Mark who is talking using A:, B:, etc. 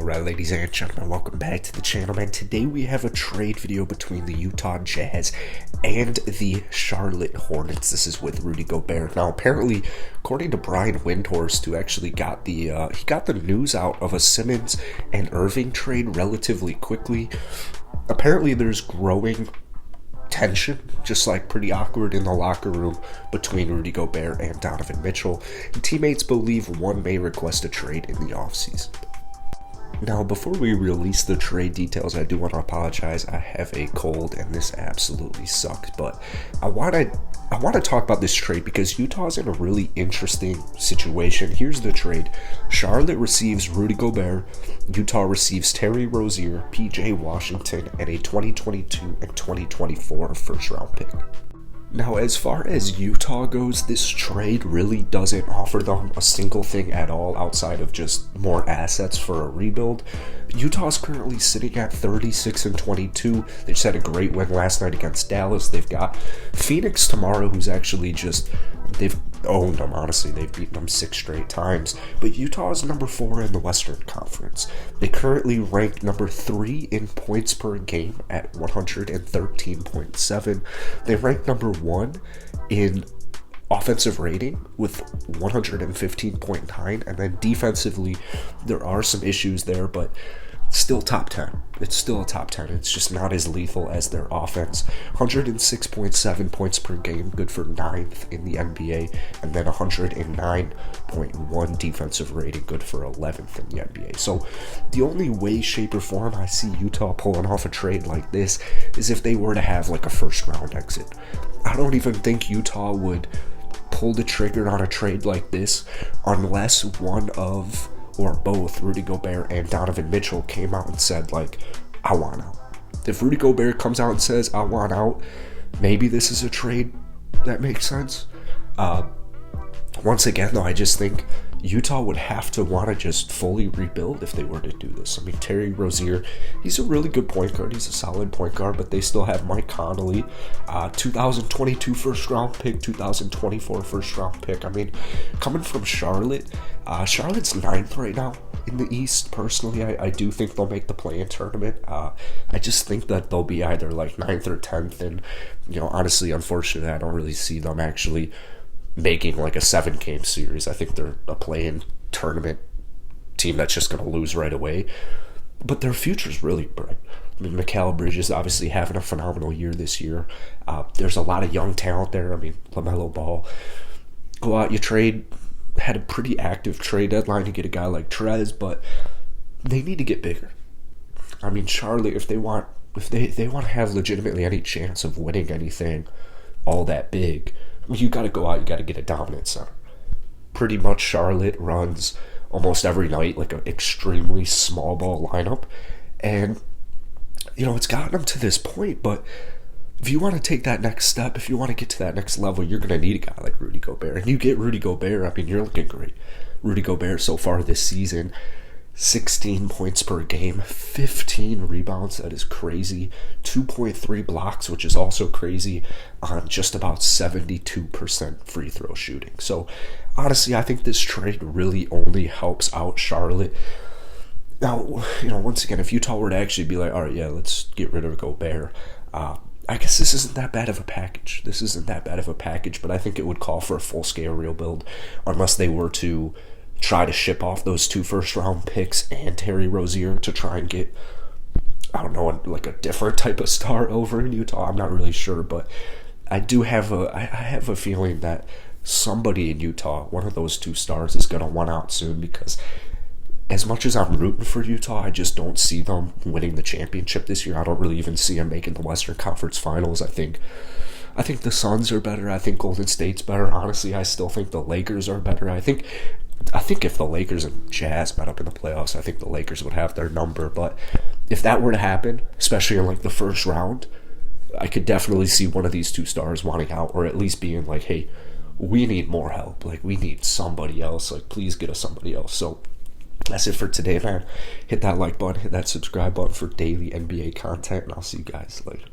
A: Alright, ladies and gentlemen, welcome back to the channel, man. Today we have a trade video between the Utah Jazz and the Charlotte Hornets. This is with Rudy Gobert. Now, apparently, according to Brian Windhorst, who actually got the news out of a Simmons and Irving trade relatively quickly. Apparently, there's growing tension, just like pretty awkward in the locker room between Rudy Gobert and Donovan Mitchell. And teammates believe one may request a trade in the offseason. Now, before we release the trade details, I do want to apologize. I have a cold and this absolutely sucks, but I want to talk about this trade because Utah's in a really interesting situation. Here's the trade. Charlotte receives Rudy Gobert, Utah receives Terry Rozier, PJ Washington, and a 2022 and 2024 first round pick. Now, as far as Utah goes, this trade really doesn't offer them a single thing at all outside of just more assets for a rebuild. Utah's currently sitting at 36-22. They just had a great win last night against Dallas. They've got Phoenix tomorrow, who's actually they've owned them, honestly. They've beaten them 6 straight times. But Utah is number 4 in the Western Conference. They currently rank number 3 in points per game at 113.7. They rank number 1 in offensive rating with 115.9. And then defensively, there are some issues there, but still top 10. It's still a top 10. It's just not as lethal as their offense. 106.7 points per game, good for 9th in the NBA, and then 109.1 defensive rating, good for 11th in the NBA. So the only way, shape, or form I see Utah pulling off a trade like this is if they were to have like a first round exit. I don't even think Utah would pull the trigger on a trade like this unless one of or both Rudy Gobert and Donovan Mitchell came out and said, like, I want out. If Rudy Gobert comes out and says, I want out, maybe this is a trade that makes sense. Once again, though, I just think Utah would have to want to just fully rebuild if they were to do this. I mean, Terry Rozier, he's a really good point guard. He's a solid point guard, but they still have Mike Conley, 2022 first round pick, 2024 first round pick. I mean, coming from Charlotte, Charlotte's 9th right now in the East. Personally, I do think they'll make the play-in tournament. I just think that they'll be either like 9th or 10th, and, you know, honestly, unfortunately, I don't really see them actually making like a 7-game series. I think they're a play-in tournament team that's just going to lose right away. But their future's really bright. I mean, Mikal Bridges obviously having a phenomenal year this year. There's a lot of young talent there. I mean, LaMelo Ball. Go out, you trade. Had a pretty active trade deadline to get a guy like Trez, but they need to get bigger. I mean, Charlotte, if they want to have legitimately any chance of winning anything all that big, you got to go out, you got to get a dominant center. Pretty much Charlotte runs almost every night like an extremely small ball lineup. And, you know, it's gotten them to this point, but if you want to take that next step, if you want to get to that next level, you're going to need a guy like Rudy Gobert. And you get Rudy Gobert, I mean, you're looking great. Rudy Gobert so far this season, 16 points per game, 15 rebounds, that is crazy, 2.3 blocks, which is also crazy, on just about 72% free throw shooting. So, honestly, I think this trade really only helps out Charlotte. Now, you know, once again, if Utah were to actually be like, all right, yeah, let's get rid of Gobert, I guess this isn't that bad of a package. But I think it would call for a full-scale rebuild unless they were to try to ship off those 2 first-round picks and Terry Rozier to try and get, I don't know, like a different type of star over in Utah. I'm not really sure, but I have a feeling that somebody in Utah, one of those 2 stars, is going to want out soon, because as much as I'm rooting for Utah, I just don't see them winning the championship this year. I don't really even see them making the Western Conference Finals. I think the Suns are better. I think Golden State's better. Honestly, I still think the Lakers are better. I think if the Lakers and Jazz met up in the playoffs, I think the Lakers would have their number. But if that were to happen, especially in like the first round, I could definitely see one of these 2 stars wanting out, or at least being like, hey, we need more help. Like, we need somebody else. Like, please get us somebody else. So that's it for today, man. Hit that like button, hit that subscribe button for daily NBA content, and I'll see you guys later.